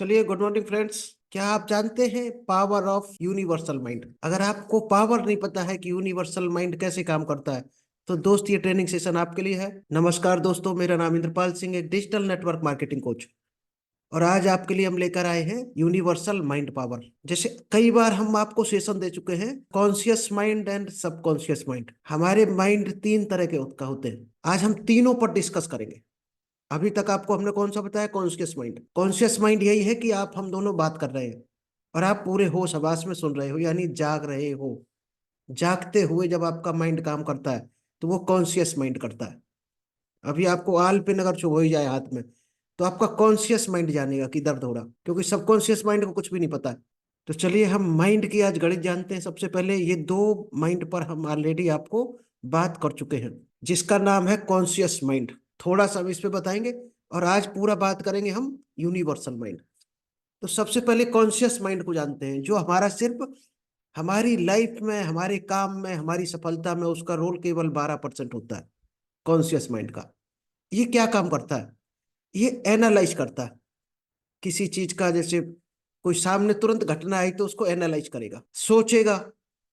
चलिए, good morning friends. क्या आप जानते हैं पावर ऑफ यूनिवर्सल माइंड? अगर आपको पावर नहीं पता है कि यूनिवर्सल माइंड कैसे काम करता है, तो दोस्त ये ट्रेनिंग सेशन आपके लिए है। नमस्कार दोस्तों, मेरा नाम इंद्रपाल सिंह, एक डिजिटल नेटवर्क मार्केटिंग कोच। और आज आपके लिए हम लेकर आए हैं यूनिवर्सल माइंड पावर। जैसे कई बार हम आपको सेशन दे चुके हैं, conscious mind and subconscious mind. हमारे माइंड तीन तरह के का होते हैं। आज हम तीनों पर डिस्कस करेंगे। अभी तक आपको हमने कौन सा बताया? Conscious mind. कॉन्शियस माइंड यही है कि आप हम दोनों बात कर रहे हैं और आप पूरे होश हवास में सुन रहे हो, यानी जाग रहे हो। जागते हुए जब आपका माइंड काम करता है तो वो कॉन्शियस माइंड करता है। अभी आपको आल पिन अगर छुप ही जाए हाथ में, तो आपका कॉन्शियस माइंड जानेगा कि दर्द हो रहा, क्योंकि सबकॉन्शियस माइंड को कुछ भी नहीं पता है। तो चलिए हम माइंड की आज गणित जानते हैं। सबसे पहले ये दो माइंड पर हम ऑलरेडी आपको बात कर चुके हैं, जिसका नाम है कॉन्शियस माइंड। थोड़ा सा हम इस पे बताएंगे और आज पूरा बात करेंगे हम यूनिवर्सल माइंड। तो सबसे पहले कॉन्शियस माइंड को जानते हैं, जो हमारा सिर्फ हमारी लाइफ में, हमारे काम में, हमारी सफलता में उसका रोल केवल 12% होता है। कॉन्शियस माइंड का ये क्या काम करता है? ये एनालाइज करता है किसी चीज का। जैसे कोई सामने तुरंत घटना आई तो उसको एनालाइज करेगा, सोचेगा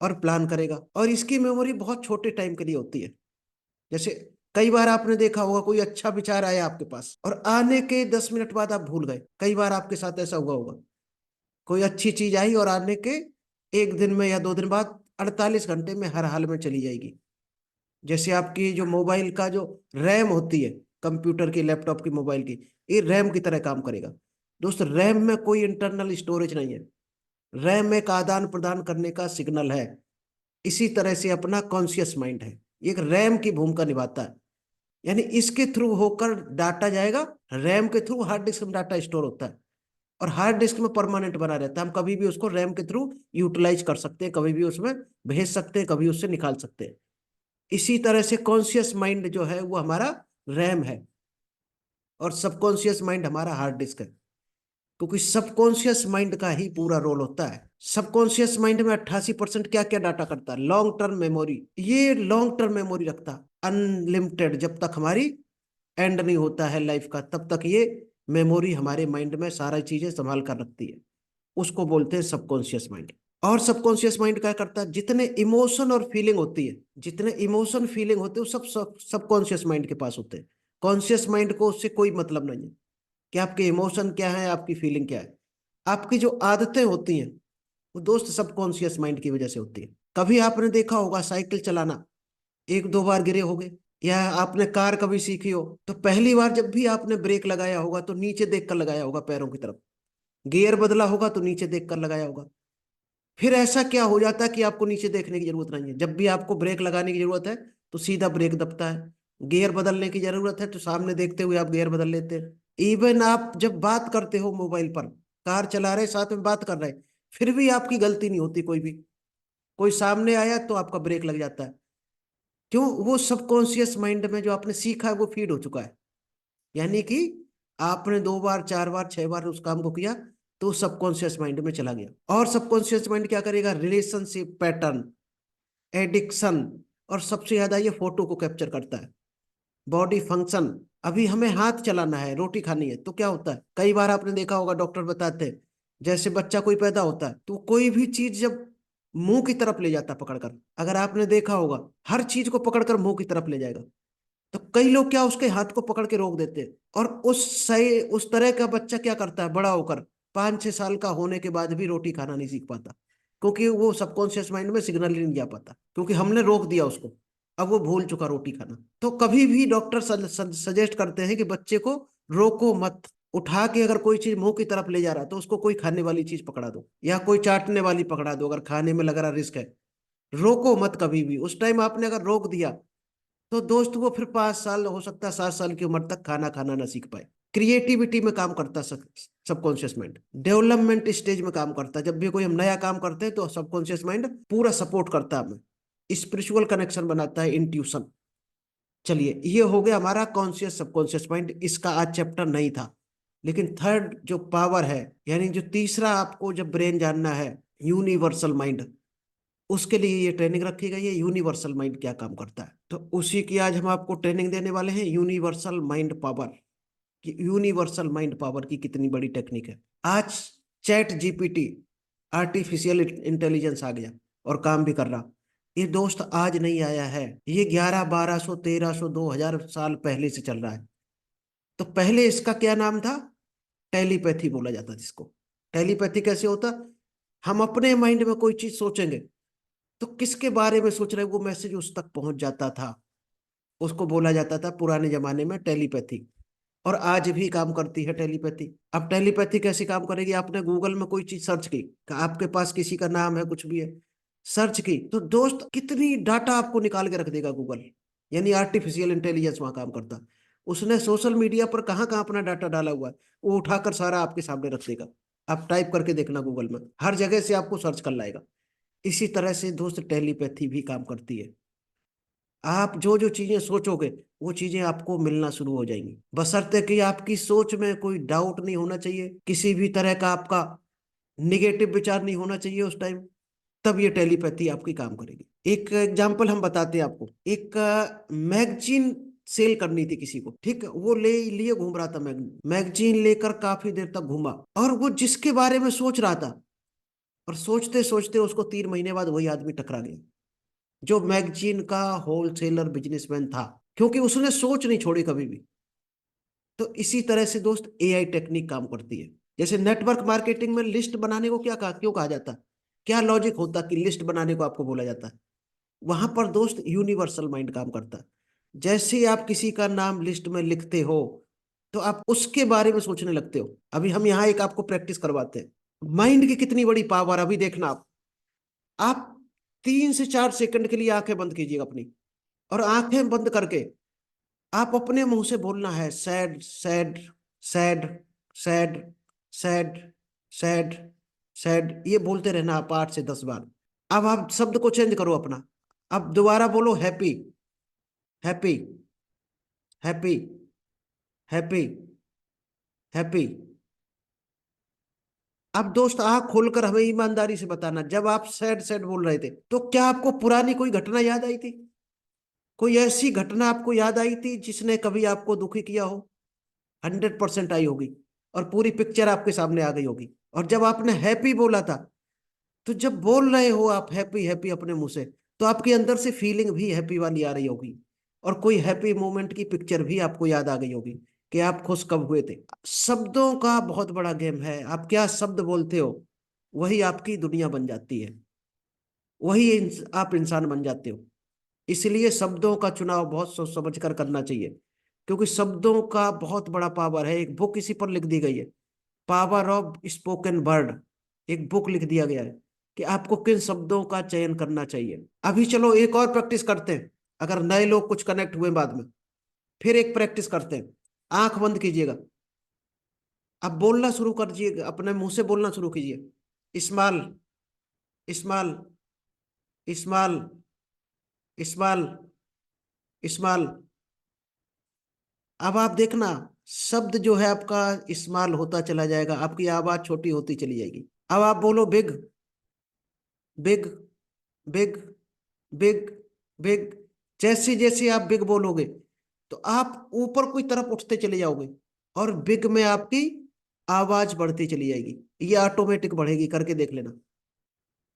और प्लान करेगा। और इसकी मेमोरी बहुत छोटे टाइम के लिए होती है। जैसे कई बार आपने देखा होगा, कोई अच्छा विचार आया आपके पास और आने के 10 मिनट बाद आप भूल गए। कई बार आपके साथ ऐसा हुआ होगा, कोई अच्छी चीज आई और आने के एक दिन में या 2 दिन बाद 48 घंटे में हर हाल में चली जाएगी। जैसे आपकी जो मोबाइल का जो रैम होती है, कंप्यूटर की, लैपटॉप की, मोबाइल की, ये रैम की तरह काम करेगा। दोस्त, रैम में कोई इंटरनल स्टोरेज नहीं है। रैम एक आदान प्रदान करने का सिग्नल है। इसी तरह से अपना कॉन्शियस माइंड है, ये एक रैम की भूमिका निभाता है। यानी इसके थ्रू होकर डाटा जाएगा। रैम के थ्रू हार्ड डिस्क में डाटा स्टोर होता है और हार्ड डिस्क में परमानेंट बना रहता है। हम कभी भी उसको रैम के थ्रू यूटिलाइज कर सकते हैं, कभी भी उसमें भेज सकते हैं, कभी उससे निकाल सकते हैं। इसी तरह से कॉन्शियस माइंड जो है वो हमारा रैम है और सबकॉन्शियस माइंड हमारा हार्ड डिस्क है। क्योंकि सबकॉन्शियस माइंड का ही पूरा रोल होता है। सबकॉन्शियस माइंड में 88% क्या क्या डाटा करता है? Long term memory. ये लॉन्ग टर्म मेमोरी रखता है, अनलिमिटेड। जब तक हमारी एंड नहीं होता है लाइफ का, तब तक ये मेमोरी हमारे माइंड में सारी चीजें संभाल कर रखती है। उसको बोलते हैं सबकॉन्शियस माइंड। और सबकॉन्शियस माइंड क्या करता है? जितने इमोशन और फीलिंग होती है, जितने इमोशन फीलिंग होते हैं, वो सब सबकॉन्शियस माइंड के पास होते हैं। कॉन्शियस माइंड को उससे कोई मतलब नहीं है कि आपके इमोशन क्या है, आपकी फीलिंग क्या है। आपकी जो आदतें होती हैं वो दोस्त सबकॉन्शियस माइंड की वजह से होती है। कभी आपने देखा होगा साइकिल चलाना, एक दो बार गिरे होगे, या आपने कार कभी सीखी हो तो पहली बार जब भी आपने ब्रेक लगाया होगा तो नीचे देख कर लगाया होगा, पैरों की तरफ। गियर बदला होगा तो नीचे देख कर लगाया होगा। फिर ऐसा क्या हो जाता है कि आपको नीचे देखने की जरूरत नहीं है। जब भी आपको ब्रेक लगाने की जरूरत है तो सीधा ब्रेक दबता है। गियर बदलने की जरूरत है तो सामने देखते हुए आप गियर बदल लेते हैं। इवन आप जब बात करते हो मोबाइल पर, कार चला रहे साथ में बात कर रहे, फिर भी आपकी गलती नहीं होती कोई भी। कोई सामने आया तो आपका ब्रेक लग जाता है। क्यों? वो सबकॉन्शियस माइंड में जो आपने सीखा है वो फीड हो चुका है। यानी कि आपने 2 बार, 4 बार, 6 बार उस काम को किया तो सबकॉन्शियस माइंड में चला गया। और सबकॉन्शियस माइंड क्या करेगा? रिलेशनशिप पैटर्न, एडिक्शन, और सबसे ज्यादा ये फोटो को कैप्चर करता है। Body function. अभी हमें हाथ चलाना है, रोटी खानी है, तो क्या होता है? कई बार आपने देखा होगा, डॉक्टर बताते हैं जैसे बच्चा कोई पैदा होता है तो कोई भी चीज जब मुंह की तरफ ले जाता है पकड़कर, अगर आपने देखा होगा, हर चीज को पकड़कर मुंह की तरफ ले जाएगा। तो कई लोग क्या, उसके हाथ को पकड़ के रोक देते हैं। और उस तरह का बच्चा क्या करता है बड़ा होकर? 5-6 साल का होने के बाद भी रोटी खाना नहीं सीख पाता, क्योंकि वो सबकॉन्शियस माइंड में सिग्नल ही नहीं जा पाता, क्योंकि हमने रोक दिया उसको। अब वो भूल चुका रोटी खाना। तो कभी भी डॉक्टर सजेस्ट करते हैं कि बच्चे को रोको मत। उठा के अगर कोई चीज मुंह की तरफ ले जा रहा है तो उसको कोई खाने वाली चीज पकड़ा दो या कोई चाटने वाली पकड़ा दो, अगर खाने में लग रहा रिस्क है। रोको मत कभी भी। उस टाइम आपने अगर रोक दिया तो दोस्त वो फिर 5 साल, हो सकता है 7 साल की उम्र तक खाना खाना ना सीख पाए। क्रिएटिविटी में काम करता सबकॉन्शियस माइंड। डेवलपमेंट स्टेज में काम करता है। जब भी कोई हम नया काम करते हैं तो सबकॉन्शियस माइंड पूरा सपोर्ट करता है हमें। स्पिरिचुअल कनेक्शन बनाता है, इंट्यूशन। चलिए, ये हो गया हमारा कॉन्शियस सबकॉन्शियस माइंड। इसका आज चैप्टर नहीं था। लेकिन थर्ड जो पावर है, यानी जो तीसरा आपको जब ब्रेन जानना है, यूनिवर्सल माइंड, उसके लिए ये ट्रेनिंग रखी गई है। यूनिवर्सल माइंड क्या काम करता है, तो उसी की आज हम आपको ट्रेनिंग देने वाले हैं, यूनिवर्सल माइंड पावर। कि यूनिवर्सल माइंड पावर की कितनी बड़ी टेक्निक है। आज चैट जीपीटी, आर्टिफिशियल इंटेलिजेंस आ गया और काम भी कर रहा। ये दोस्त आज नहीं आया है, ये 1100, 1200, 1300, 2000 साल पहले से चल रहा है। तो पहले इसका क्या नाम था? टेलीपैथी बोला जाता जिसको। टेलीपैथी कैसे होता? हम अपने माइंड में कोई चीज सोचेंगे तो किसके बारे में सोच रहे हैं वो मैसेज उस तक पहुंच जाता था। उसको बोला जाता था पुराने जमाने में टेलीपैथी। और आज भी काम करती है टेलीपैथी। अब टेलीपैथी कैसे काम करेगी? आपने गूगल में कोई चीज सर्च की, कि आपके पास किसी का नाम है, कुछ भी है, सर्च की, तो दोस्त कितनी डाटा आपको निकाल के रख देगा गूगल। यानी आर्टिफिशियल इंटेलिजेंस वहां काम करता। उसने सोशल मीडिया पर कहाँ कहाँ अपना डाटा डाला हुआ है, वो उठाकर सारा आपके सामने रख देगा। आप टाइप करके देखना गूगल में, हर जगह से आपको सर्च कर लाएगा। इसी तरह से दोस्त टेलीपैथी भी काम करती है। आप जो जो चीजें सोचोगे वो चीजें आपको मिलना शुरू हो जाएंगी, बशर्ते कि आपकी सोच में कोई डाउट नहीं होना चाहिए, किसी भी तरह का आपका निगेटिव विचार नहीं होना चाहिए उस टाइम। तब ये टेलीपैथी आपकी काम करेगी। एक एग्जांपल हम बताते हैं आपको। एक मैगजीन सेल करनी थी किसी को, ठीक है, वो ले लिए घूम रहा था मैगजीन। मैगजीन लेकर काफी देर तक घूमा, और वो जिसके बारे में सोच रहा था, और सोचते सोचते उसको 3 महीने बाद वही आदमी टकरा गया, जो मैगजीन का होलसेलर बिजनेसमैन था, क्योंकि उसने सोच नहीं छोड़ी कभी भी। तो इसी तरह से दोस्त एआई टेक्निक काम करती है। जैसे नेटवर्क मार्केटिंग में लिस्ट बनाने को क्यों कहा जाता है? क्या लॉजिक होता कि लिस्ट बनाने को आपको बोला जाता है? वहां पर दोस्त यूनिवर्सल माइंड काम करता है। जैसे ही आप किसी का नाम लिस्ट में लिखते हो, तो आप उसके बारे में सोचने लगते हो। अभी हम यहाँ एक आपको प्रैक्टिस करवाते हैं। माइंड की कितनी बड़ी पावर, अभी देखना आप 3 से 4 सेकंड के लिए आंखें बंद कीजिएगा अपनी, और आंखें बंद करके आप अपने मुंह से बोलना है sad sad sad sad sad sad sad, ये बोलते रहना आप 8 से 10 बार। अब आप शब्द को चेंज करो अपना। अब दोबारा बोलो happy happy happy happy happy. अब दोस्त आंख खोलकर हमें ईमानदारी से बताना, जब आप सैड सैड बोल रहे थे तो क्या आपको पुरानी कोई घटना याद आई थी? कोई ऐसी घटना आपको याद आई थी जिसने कभी आपको दुखी किया हो? 100% आई होगी, और पूरी पिक्चर आपके सामने आ गई होगी। और जब आपने हैप्पी बोला था, तो जब बोल रहे हो आप हैप्पी हैप्पी अपने मुंह से, तो आपके अंदर से फीलिंग भी हैप्पी वाली आ रही होगी, और कोई हैप्पी मोमेंट की पिक्चर भी आपको याद आ गई होगी कि आप खुश कब हुए थे। शब्दों का बहुत बड़ा गेम है। आप क्या शब्द बोलते हो, वही आपकी दुनिया बन जाती है, वही आप इंसान बन जाते हो। इसलिए शब्दों का चुनाव बहुत सोच समझ कर करना चाहिए, क्योंकि शब्दों का बहुत बड़ा पावर है। एक बुक इसी पर लिख दी गई है, पावर ऑफ स्पोकन वर्ड। एक बुक लिख दिया गया है कि आपको किन शब्दों का चयन करना चाहिए। अभी चलो एक और प्रैक्टिस करते हैं, अगर नए लोग कुछ कनेक्ट हुए बाद में, फिर एक प्रैक्टिस करते हैं। आंख बंद कीजिएगा, अब बोलना शुरू करिए, अपने मुंह से बोलना शुरू कीजिए। Small small small small small. अब आप देखना, शब्द जो है आपका इस्तेमाल होता चला जाएगा, आपकी आवाज छोटी होती चली जाएगी। अब आप बोलो big big big big big. जैसे जैसे आप बिग बोलोगे, तो आप ऊपर की तरफ उठते चले जाओगे, और बिग में आपकी आवाज बढ़ती चली जाएगी। ये ऑटोमेटिक बढ़ेगी, करके देख लेना।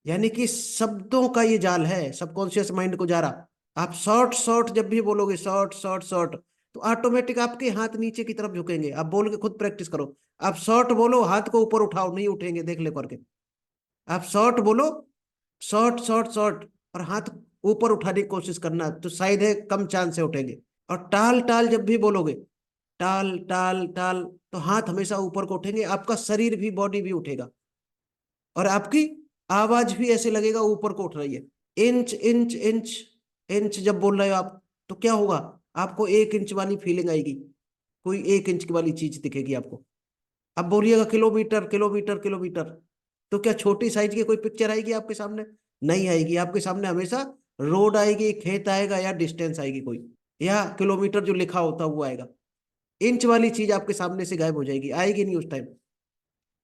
यानी कि शब्दों का ये जाल है, सबकॉन्शियस माइंड को जा रहा। आप शॉर्ट शॉर्ट जब भी बोलोगे, शॉर्ट शॉर्ट शॉर्ट, तो ऑटोमेटिक आपके हाथ नीचे की तरफ झुकेंगे। आप बोल के खुद प्रैक्टिस करो। आप शॉर्ट बोलो, हाथ को ऊपर उठाओ, नहीं उठेंगे, देख ले करके। आप शॉर्ट बोलो, शॉर्ट शॉर्ट शॉर्ट, और हाथ ऊपर उठाने की कोशिश करना, तो शायद है कम चांस से उठेंगे। और टाल टाल जब भी बोलोगे, टाल टाल टाल, तो हाथ हमेशा ऊपर को उठेंगे, आपका शरीर भी, बॉडी भी उठेगा, और आपकी आवाज भी ऐसे लगेगा ऊपर को उठ रही है। इंच इंच इंच इंच जब बोल रहे हो आप, तो क्या होगा? आपको 1 इंच वाली फीलिंग आएगी, कोई 1 इंच की वाली चीज दिखेगी आपको। अब बोलिएगा किलोमीटर किलोमीटर किलोमीटर, तो क्या छोटी साइज की कोई पिक्चर आएगी आपके सामने? नहीं आएगी। आपके सामने हमेशा रोड आएगी, खेत आएगा, या डिस्टेंस आएगी कोई, या किलोमीटर जो लिखा होता है वो आएगा। इंच वाली चीज आपके सामने से गायब हो जाएगी, आएगी नहीं उस टाइम।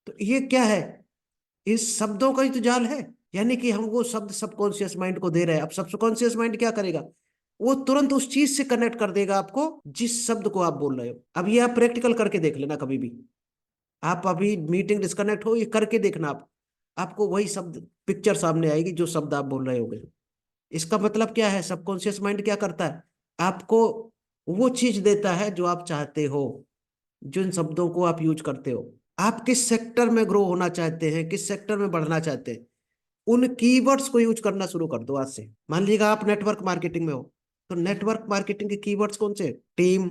तो ये क्या है? इस शब्दों का ही तो जाल है। यानी कि हम वो शब्द सबकॉन्शियस माइंड को दे रहे हैं। अब सबकॉन्शियस माइंड क्या करेगा? वो तुरंत उस चीज से कनेक्ट कर देगा आपको जिस शब्द को आप बोल रहे हो। अब ये आप प्रैक्टिकल करके देख लेना कभी भी। आप अभी मीटिंग डिस्कनेक्ट हो, ये करके देखना आप, आपको वही शब्द पिक्चर सामने आएगी जो शब्द आप बोल रहे होगे। इसका मतलब क्या है, सबकॉन्शियस माइंड क्या करता है, आपको वो चीज देता है जो आप चाहते हो, जिन शब्दों को आप यूज करते हो। आप किस सेक्टर में ग्रो होना चाहते हैं, किस सेक्टर में बढ़ना चाहते हैं, उन कीवर्ड्स को यूज करना शुरू कर दो आज से। मान लीजिएगा आप नेटवर्क मार्केटिंग में हो, तो नेटवर्क मार्केटिंग के कीवर्ड्स कौन से, टीम,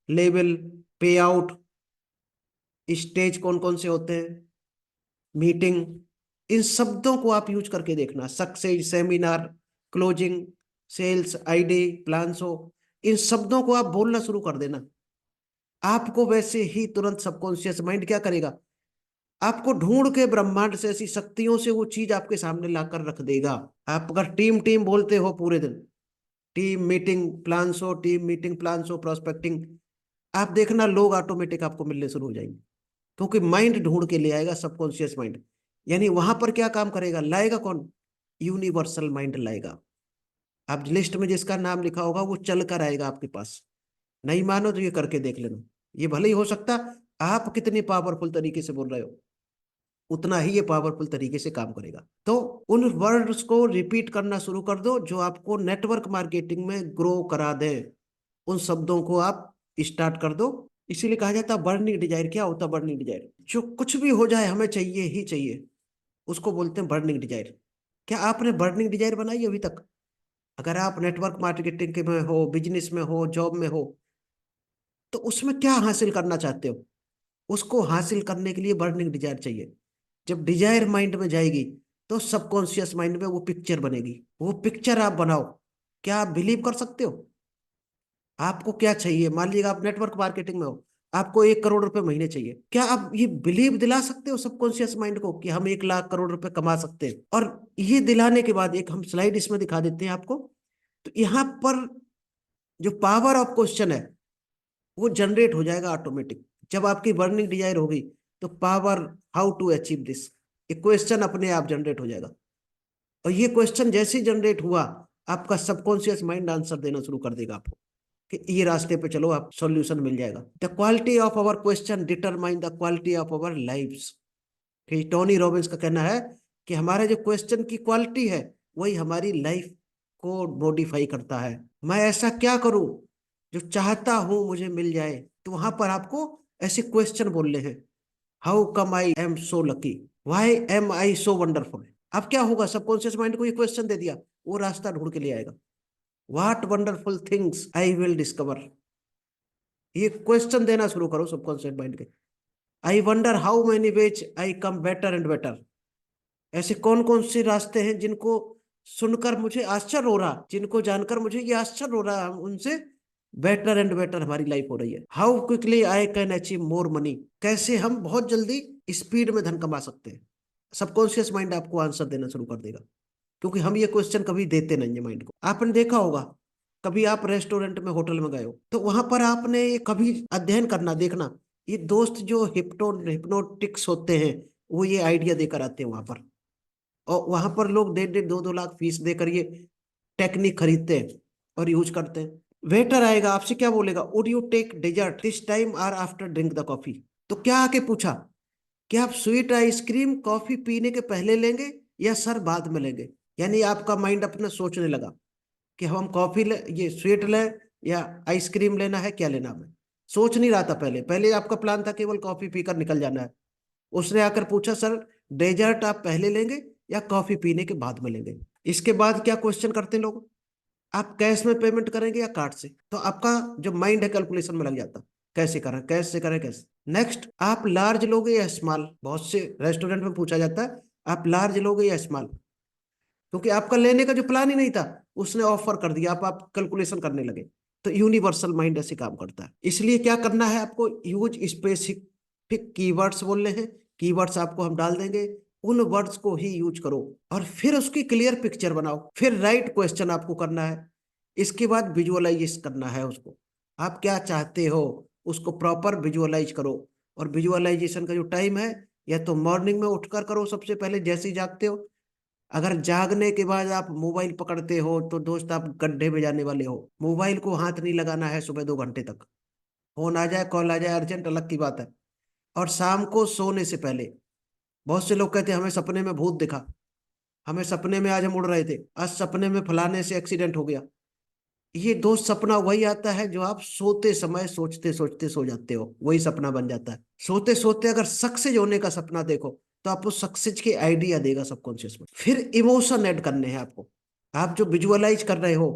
लेवल, पे आउट, स्टेज कौन कौन से होते हैं, मीटिंग, इन शब्दों को आप यूज करके देखना। Success, seminar, closing, sales, ID, plan show, इन शब्दों को आप बोलना शुरू कर देना। आपको वैसे ही तुरंत सबकॉन्शियस माइंड क्या करेगा, आपको ढूंढ के ब्रह्मांड से ऐसी शक्तियों से वो चीज आपके सामने लाकर रख देगा। आप अगर टीम टीम बोलते हो पूरे दिन, team meeting plan show, team meeting plan show, prospecting, आप देखना लोग ऑटोमेटिक आपको मिलने शुरू हो जाएंगे, क्योंकि माइंड ढूंढ के ले आएगा, सबकॉन्शियस माइंड। यानी वहां पर क्या काम करेगा, लाएगा कौन, यूनिवर्सल माइंड लाएगा। आप लिस्ट में जिसका नाम लिखा होगा वो चल कर आएगा आपके पास। नहीं मानो तो ये करके देख लेना। ये भले ही हो सकता आप कितनी पावरफुल तरीके से बोल रहे हो, उतना ही ये पावरफुल तरीके से काम करेगा। तो उन वर्ड्स को रिपीट करना शुरू कर दो जो आपको नेटवर्क मार्केटिंग में ग्रो करा दे। उन शब्दों को आप स्टार्ट कर दो। इसीलिए कहा जाता है बर्निंग डिजायर। क्या होता है बर्निंग डिजायर, जो कुछ भी हो जाए हमें चाहिए ही चाहिए, उसको बोलते हैं बर्निंग डिजायर। क्या आपने बर्निंग डिजायर बनाई अभी तक? अगर आप नेटवर्क मार्केटिंग के में हो, बिजनेस में हो, जॉब में हो, तो उसमें क्या हासिल करना चाहते हो, उसको हासिल करने के लिए बर्निंग डिजायर चाहिए। जब डिजायर माइंड में जाएगी तो सबकॉन्शियस माइंड में वो पिक्चर बनेगी। वो पिक्चर आप बनाओ। क्या आप बिलीव कर सकते हो, आपको क्या चाहिए? मान लीजिए आप नेटवर्क मार्केटिंग में हो, आपको 1 करोड़ रुपए महीने चाहिए। क्या आप ये बिलीव दिला सकते हो सबकॉन्शियस माइंड को कि हम 1 लाख करोड़ रुपए कमा सकते हैं? और ये दिलाने के बाद एक हम स्लाइड इसमें दिखा देते हैं आपको। तो यहाँ पर जो पावर ऑफ क्वेश्चन है वो जनरेट हो जाएगा ऑटोमेटिक। जब आपकी बर्निंग डिजायर होगी तो power, how to achieve this, एक क्वेश्चन अपने आप जनरेट हो जाएगा। और ये क्वेश्चन जैसे ही जनरेट हुआ, आपका सबकॉन्शियस माइंड आंसर देना शुरू कर देगा आपको कि ये रास्ते पे चलो, आप सॉल्यूशन मिल जाएगा। The quality of our question determine the quality of our lives. कि टोनी रॉबिन्स का कहना है कि हमारे जो क्वेश्चन की क्वालिटी है वही हमारी लाइफ को मॉडिफाई करता है। मैं ऐसा क्या करूं जो चाहता हूं मुझे मिल जाए? तो वहां पर आपको ऐसे क्वेश्चन बोलने हैं। How come I am so lucky, why am I so wonderful. अब क्या होगा, सबकॉन्शियस माइंड को ये क्वेश्चन दे दिया, वो रास्ता ढूंढ के ले आएगा। What wonderful things I will discover, ये क्वेश्चन देना शुरू करो सबकॉन्शियस माइंड के। I wonder how many ways I come better and better, ऐसे कौन कौन से रास्ते हैं जिनको सुनकर मुझे आश्चर्य हो रहा, जिनको जानकर मुझे ये आश्चर्य हो रहा, हम उनसे बेटर एंड बेटर हमारी लाइफ हो रही है। How quickly I can achieve more money, कैसे हम बहुत जल्दी स्पीड में धन कमा सकते हैं। सबकॉन्शियस माइंड आपको आंसर देना शुरू कर देगा, क्योंकि हम ये क्वेश्चन कभी देते नहीं है माइंड को। आपने देखा होगा, कभी आप रेस्टोरेंट में, होटल में गए हो, तो वहां पर आपने कभी अध्ययन करना, देखना, ये दोस्त जो हिप्नोटिक्स होते हैं वो ये आइडिया देकर आते हैं वहां पर। और वहां पर लोग 1.5-2 लाख फीस देकर ये टेक्निक खरीदते हैं और यूज करते हैं। वेटर आएगा, आपसे क्या बोलेगा, would you take dessert this time और आफ्टर ड्रिंक द कॉफी। तो क्या आके पूछा कि आप स्वीट आइसक्रीम कॉफी पीने के पहले लेंगे या सर बाद में लेंगे? यानी आपका माइंड अपना सोचने लगा कि हम कॉफी ले, ये स्वीट लें या आइसक्रीम लेना है, क्या लेना हमें। सोच नहीं रहा था, पहले पहले आपका प्लान था केवल कॉफी पीकर निकल जाना है। उसने आकर पूछा, सर डेजर्ट आप पहले लेंगे या कॉफी पीने के बाद में लेंगे? इसके बाद क्या क्वेश्चन करते हैं लोग, आप कैश में पेमेंट करेंगे या कार्ड से? तो आपका जो माइंड है कैलकुलेशन में लग जाता, कैसे करें, कैश से करें, कैसे। नेक्स्ट, आप लार्ज लोगे या स्मॉल, बहुत से रेस्टोरेंट में पूछा जाता है आप लार्ज लोगे या स्मॉल, क्योंकि आपका लेने का जो प्लान ही नहीं था, उसने ऑफर कर दिया, आप कैलकुलेशन करने लगे। तो यूनिवर्सल माइंड ऐसे काम करता है। इसलिए क्या करना है आपको, यूज स्पेसिफिक कीवर्ड्स बोलने हैं। कीवर्ड्स आपको हम डाल देंगे, उन वर्ड्स को ही यूज करो और फिर उसकी क्लियर पिक्चर बनाओ। फिर राइट क्वेश्चन आपको करना है। इसके बाद विजुअलाइज करना है उसको, आप क्या चाहते हो उसको प्रॉपर विजुअलाइज करो। और विजुअलाइजेशन का जो टाइम है, या तो मॉर्निंग में उठकर करो सबसे पहले जैसे ही जागते हो, अगर जागने के बाद आप मोबाइल पकड़ते हो तो दोस्त आप गड्ढे में जाने वाले हो। मोबाइल को हाथ नहीं लगाना है सुबह 2 घंटे तक। फोन आ जाए, कॉल आ जाए अर्जेंट, अलग की बात है। और शाम को सोने से पहले, बहुत से लोग कहते हैं हमें सपने में भूत दिखा, हमें सपने में आज हम उड़ रहे थे, आज सपने में फलाने से एक्सीडेंट हो गया। ये दोस्त सपना वही आता है जो आप सोते समय सोचते सोचते सो जाते हो, वही सपना बन जाता है। सोते सोते अगर सक्सेस होने का सपना देखो तो आपको सक्सेस की आइडिया देगा सबकॉन्शियस में। फिर इमोशन ऐड करने हैं आपको। आप जो विजुअलाइज कर रहे हो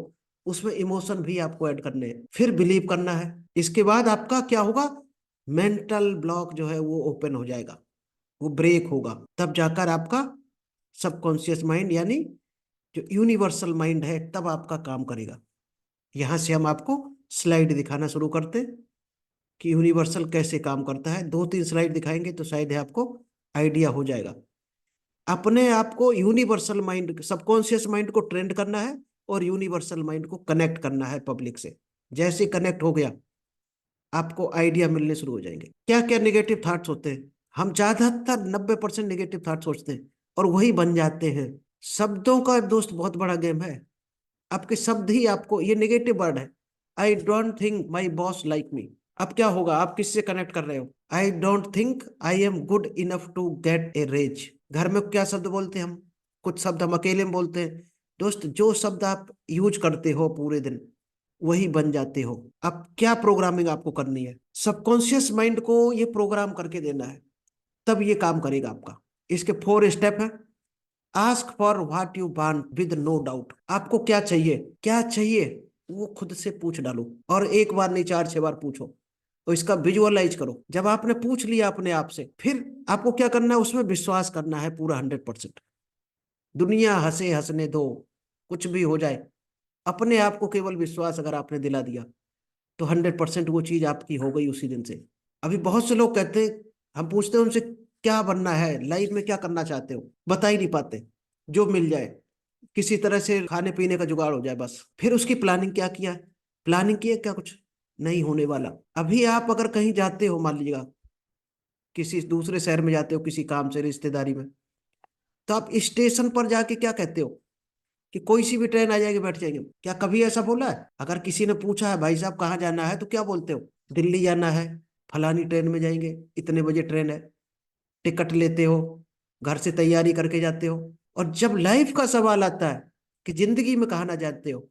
उसमें इमोशन भी आपको ऐड करने हैं, फिर बिलीव करना है। इसके बाद आपका क्या होगा, मेंटल ब्लॉक जो है वो ओपन हो जाएगा, वो ब्रेक होगा। तब जाकर आपका सबकॉन्शियस माइंड यानी जो यूनिवर्सल माइंड है तब आपका काम करेगा। यहां से हम आपको स्लाइड दिखाना शुरू करते हैं कि यूनिवर्सल कैसे काम करता है। 2-3 स्लाइड दिखाएंगे तो शायद है आपको आइडिया हो जाएगा। अपने आप को यूनिवर्सल माइंड, सबकॉन्शियस माइंड को ट्रेंड करना है और यूनिवर्सल माइंड को कनेक्ट करना है पब्लिक से। जैसे कनेक्ट हो गया आपको आइडिया मिलने शुरू हो जाएंगे। क्या क्या नेगेटिव थॉट्स होते हैं, हम ज्यादातर 90% नेगेटिव थॉट सोचते हैं और वही बन जाते हैं। शब्दों का दोस्त बहुत बड़ा गेम है। आपके शब्द ही आपको, ये नेगेटिव वर्ड है, I don't think my boss like me. अब क्या होगा, आप किससे कनेक्ट कर रहे हो, I don't think I am good enough to get a raise. घर में क्या शब्द बोलते हैं हम, कुछ शब्द हम अकेले में बोलते हैं। दोस्त जो शब्द आप यूज करते हो पूरे दिन वही बन जाते हो। अब क्या प्रोग्रामिंग आपको करनी है, सबकॉन्शियस माइंड को ये प्रोग्राम करके देना है, तब ये काम करेगा आपका। इसके 4 स्टेप है। Ask for what you want with no doubt. आपको क्या चाहिए, क्या चाहिए वो खुद से पूछ डालो, और एक बार नहीं 4-6 बार पूछो। तो इसका विजुअलाइज करो। जब आपने पूछ लिया अपने आप से, फिर आपको क्या करना है, उसमें विश्वास करना है पूरा 100%। दुनिया हंसे हंसने दो, कुछ भी हो जाए, अपने आप को केवल विश्वास अगर आपने दिला दिया तो 100% वो चीज आपकी हो गई उसी दिन से। अभी बहुत से लोग कहते हैं, हम पूछते हैं उनसे क्या बनना है लाइफ में, क्या करना चाहते हो, बता ही नहीं पाते। जो मिल जाए, किसी तरह से खाने पीने का जुगाड़ हो जाए बस। फिर उसकी प्लानिंग क्या किया, प्लानिंग की है क्या, कुछ नहीं होने वाला। अभी आप अगर कहीं जाते हो, मान लीजिएगा किसी दूसरे शहर में जाते हो किसी काम से, रिश्तेदारी में, तो आप स्टेशन पर जाके क्या कहते हो कि कोई सी भी ट्रेन आ जाएगी बैठ जाएंगे। क्या कभी ऐसा बोला है? अगर किसी ने पूछा है भाई साहब कहाँ जाना है, तो क्या बोलते हो, दिल्ली जाना है, फलानी ट्रेन में जाएंगे, इतने बजे ट्रेन है। टिकट लेते हो, घर से तैयारी करके जाते हो। और जब लाइफ का सवाल आता है कि जिंदगी में कहाँ ना जाते हो,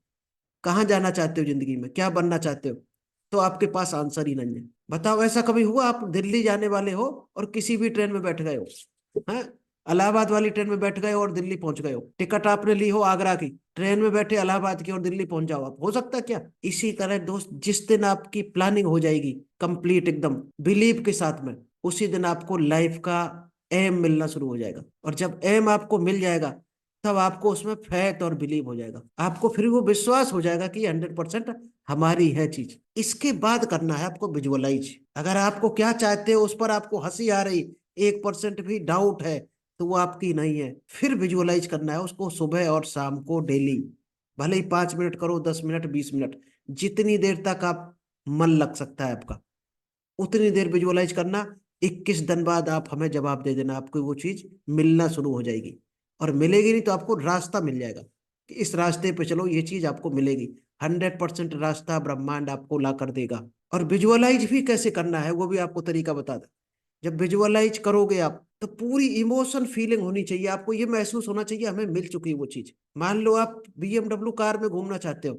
कहाँ जाना चाहते हो, जिंदगी में क्या बनना चाहते हो, तो आपके पास आंसर ही नहीं है। बताओ ऐसा कभी हुआ आप दिल्ली जाने वाले हो और किसी भी ट्रेन में बैठ गए हो, हाँ, इलाहाबाद वाली ट्रेन में बैठ गए और दिल्ली पहुंच गए हो, टिकट आपने ली हो आगरा की, ट्रेन में बैठे इलाहाबाद की और दिल्ली पहुंच जाओ आप, हो सकता है क्या? इसी तरह दोस्त, जिस दिन आपकी प्लानिंग हो जाएगी कंप्लीट एकदम बिलीव के साथ में, उसी दिन आपको लाइफ का एम मिलना शुरू हो जाएगा। और जब एम आपको मिल जाएगा तब आपको उसमें फैथ और बिलीव हो जाएगा। आपको फिर वो विश्वास हो जाएगा कि 100% हमारी है चीज। इसके बाद करना है आपको विजुअलाइज। अगर आपको क्या चाहते हो उस पर आपको हंसी आ रही, 1% भी डाउट है, तो वो आपकी नहीं है। फिर विजुअलाइज करना है उसको सुबह और शाम को डेली। भले ही 5 मिनट करो, 10 मिनट, 20 मिनट, जितनी देर तक आप मन लग सकता है आपका, उतनी देर विजुअलाइज करना। 21 दिन बाद आप हमें जवाब दे देना, आपको वो चीज मिलना शुरू हो जाएगी। और मिलेगी नहीं तो आपको रास्ता मिल जाएगा कि इस रास्ते पे चलो, ये चीज आपको मिलेगी। 100% रास्ता ब्रह्मांड आपको ला कर देगा। और विजुअलाइज भी कैसे करना है वो भी आपको तरीका बता दे। जब विजुअलाइज करोगे आप तो पूरी इमोशन फीलिंग होनी चाहिए, आपको ये महसूस होना चाहिए हमें मिल चुकी है वो चीज। मान लो आप BMW कार में घूमना चाहते हो,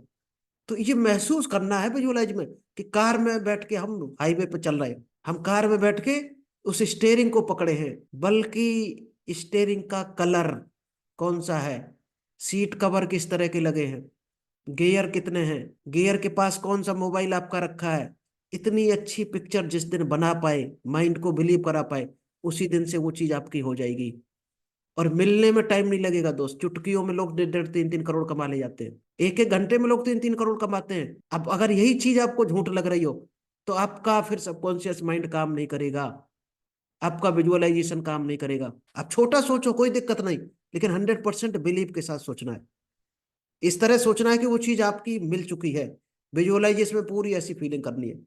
तो ये महसूस करना है विजुअलाइज में कि कार में बैठ के हम हाईवे पे चल रहे हैं, हम कार में बैठ के उस स्टेयरिंग को पकड़े हैं, बल्कि स्टेयरिंग का कलर कौन सा है, सीट कवर किस तरह के लगे हैं, गियर कितने हैं, गियर के पास कौन सा मोबाइल आपका रखा है। इतनी अच्छी पिक्चर जिस दिन बना पाए, माइंड को बिलीव करा पाए, उसी दिन से वो चीज आपकी हो जाएगी। और मिलने में टाइम नहीं लगेगा दोस्त। चुटकियों में लोग 1.5-3-3 करोड़ कमा ले जाते हैं, 1-1 घंटे में लोग 3-3 करोड़ कमाते हैं। अब अगर यही चीज आपको झूठ लग रही हो तो आपका फिर सबकॉन्शियस माइंड काम नहीं करेगा, आपका विजुअलाइजेशन काम नहीं करेगा। आप छोटा सोचो कोई दिक्कत नहीं, लेकिन 100% बिलीव के साथ सोचना है। इस तरह सोचना है कि वो चीज आपकी मिल चुकी है। विजुअलाइजेशन में पूरी ऐसी फीलिंग करनी है।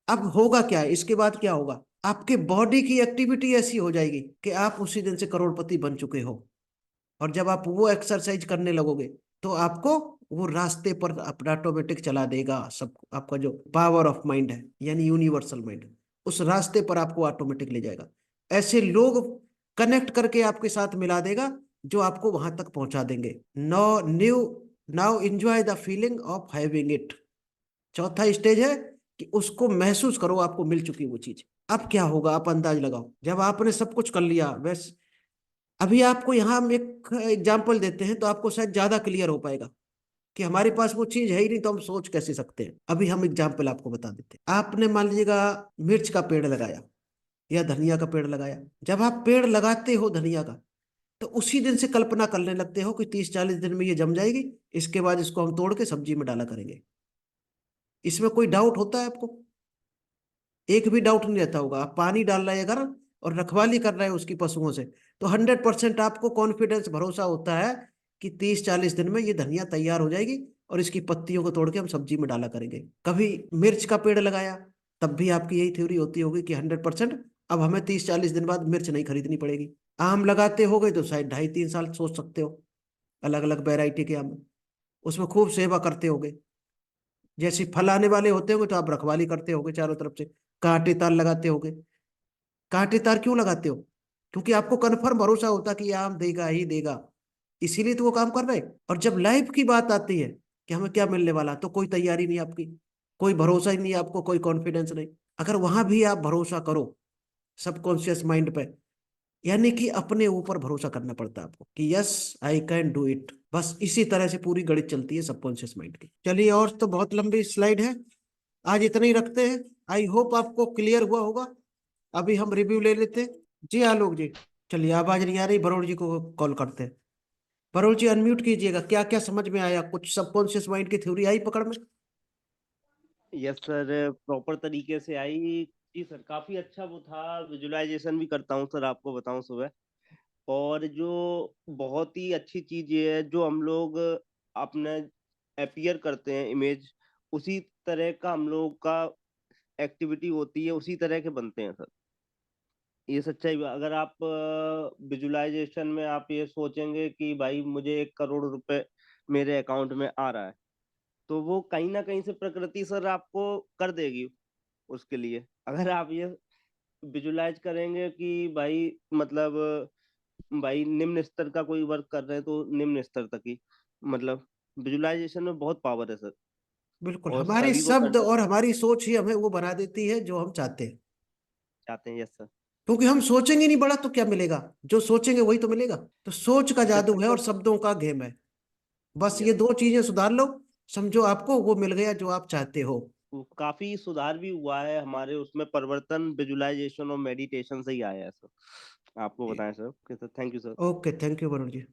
अब होगा क्या है, इसके बाद क्या होगा, आपके बॉडी की एक्टिविटी ऐसी हो जाएगी कि आप उसी दिन से करोड़पति बन चुके हो। और जब आप वो एक्सरसाइज करने लगोगे तो आपको वो रास्ते पर अपना ऑटोमेटिक चला देगा सब। आपका जो पावर ऑफ माइंड है यानी यूनिवर्सल माइंड, उस रास्ते पर आपको ऑटोमेटिक ले जाएगा। ऐसे लोग कनेक्ट करके आपके साथ मिला देगा जो आपको वहां तक पहुंचा देंगे। Now enjoy the feeling of having it. चौथा स्टेज है कि उसको महसूस करो, आपको मिल चुकी वो चीज। अब क्या होगा आप अंदाज लगाओ, जब आपने सब कुछ कर लिया। वैसे अभी आपको यहाँ हम एक एग्जाम्पल देते हैं तो आपको शायद ज्यादा क्लियर हो पाएगा कि हमारे पास वो चीज है ही नहीं तो हम सोच कैसे सकते हैं। अभी हम एग्जाम्पल आपको बता देते हैं। आपने मान लीजिएगा मिर्च का पेड़ लगाया या धनिया का पेड़ लगाया। जब आप पेड़ लगाते हो धनिया का, तो उसी दिन से कल्पना करने लगते हो कि 30-40 दिन में ये जम जाएगी, इसके बाद इसको हम तोड़ के सब्जी में डाला करेंगे। इसमें कोई डाउट होता है आपको? एक भी डाउट नहीं रहता होगा। आप पानी डाल रहे हैं अगर और रखवाली कर रहे हैं उसकी पशुओं से, तो 100% आपको कॉन्फिडेंस भरोसा होता है कि 30-40 दिन में ये धनिया तैयार हो जाएगी और इसकी पत्तियों को तोड़ के हम सब्जी में डाला करेंगे। कभी मिर्च का पेड़ लगाया, तब भी आपकी यही थ्योरी होती होगी कि 100% अब हमें 30-40 दिन बाद मिर्च नहीं खरीदनी पड़ेगी। आम लगाते हो गए तो शायद 2.5-3 साल सोच सकते हो, अलग अलग वेराइटी के आम, उसमें खूब सेवा करते होगे। जैसे फल आने वाले होते होंगे तो आप रखवाली करते होगे चारों तरफ से, कांटे तार लगाते होगे। कांटे तार क्यों लगाते हो? क्योंकि आपको कन्फर्म भरोसा होता कि ये आम देगा ही देगा, इसीलिए तो वो काम कर रहे हैं। और जब लाइफ की बात आती है कि हमें क्या मिलने वाला, तो कोई तैयारी नहीं आपकी, कोई भरोसा ही नहीं आपको, कोई कॉन्फिडेंस नहीं। अगर वहां भी आप भरोसा करो सबकॉन्शियस माइंड पे, यानी कि अपने ऊपर भरोसा करना पड़ता है आपको कि yes I can do it. बस इसी तरह से पूरी गणित चलती है सबकॉन्शियस माइंड की। चलिए, और तो बहुत लंबी स्लाइड है, आज इतना ही रखते हैं। आई होप आपको क्लियर हुआ होगा। अभी हम रिव्यू ले लेते हैं। जी आलोक जी। चलिए, आवाज नहीं आ रही, वरुण जी को कॉल करते हैं। वरुण जी अनम्यूट कीजिएगा। क्या क्या समझ में आया, कुछ सबकॉन्शियस माइंड की थ्योरी आई पकड़ में? यस सर, प्रॉपर तरीके से आई। जी सर, काफी अच्छा वो था। विजुअलाइजेशन भी करता हूँ सर, आपको बताऊं सुबह। और जो बहुत ही अच्छी चीज ये है, जो हम लोग अपने अपीयर करते हैं इमेज, उसी तरह का हम लोग का एक्टिविटी होती है, उसी तरह के बनते हैं सर। ये सच्चाई है। अगर आप विजुअलाइजेशन में आप ये सोचेंगे कि भाई मुझे 1 करोड़ रुपए मेरे अकाउंट में आ रहा है, तो वो कहीं ना कहीं से प्रकृति सर आपको कर देगी उसके लिए। अगर आप ये विजुलाइज करेंगे कि भाई मतलब भाई निम्न स्तर का कोई वर्क कर रहे हैं, तो निम्न स्तर तक ही, मतलब विजुलाइजेशन में बहुत पावर है सर, बिल्कुल, और हमारे सभी को कर शब्द और सकते हमारी सोच ही हमें वो बना देती है जो हम चाहते हैं। चाहते हैं। Yes sir. क्योंकि हम सोचेंगे नहीं बड़ा तो क्या मिलेगा, जो सोचेंगे वही तो मिलेगा। तो सोच का जब जादू तक है तो और शब्दों का गेम है। बस ये यस दो सर, चीजें सुधार लो, समझो आपको वो मिल गया जो आप चाहते हो। वो काफी सुधार भी हुआ है हमारे उसमें। परिवर्तन विजुलाइजेशन और मेडिटेशन से ही आया है सर। आपको बताएं sir. Okay sir, thank you sir. Okay, thank you Varun ji.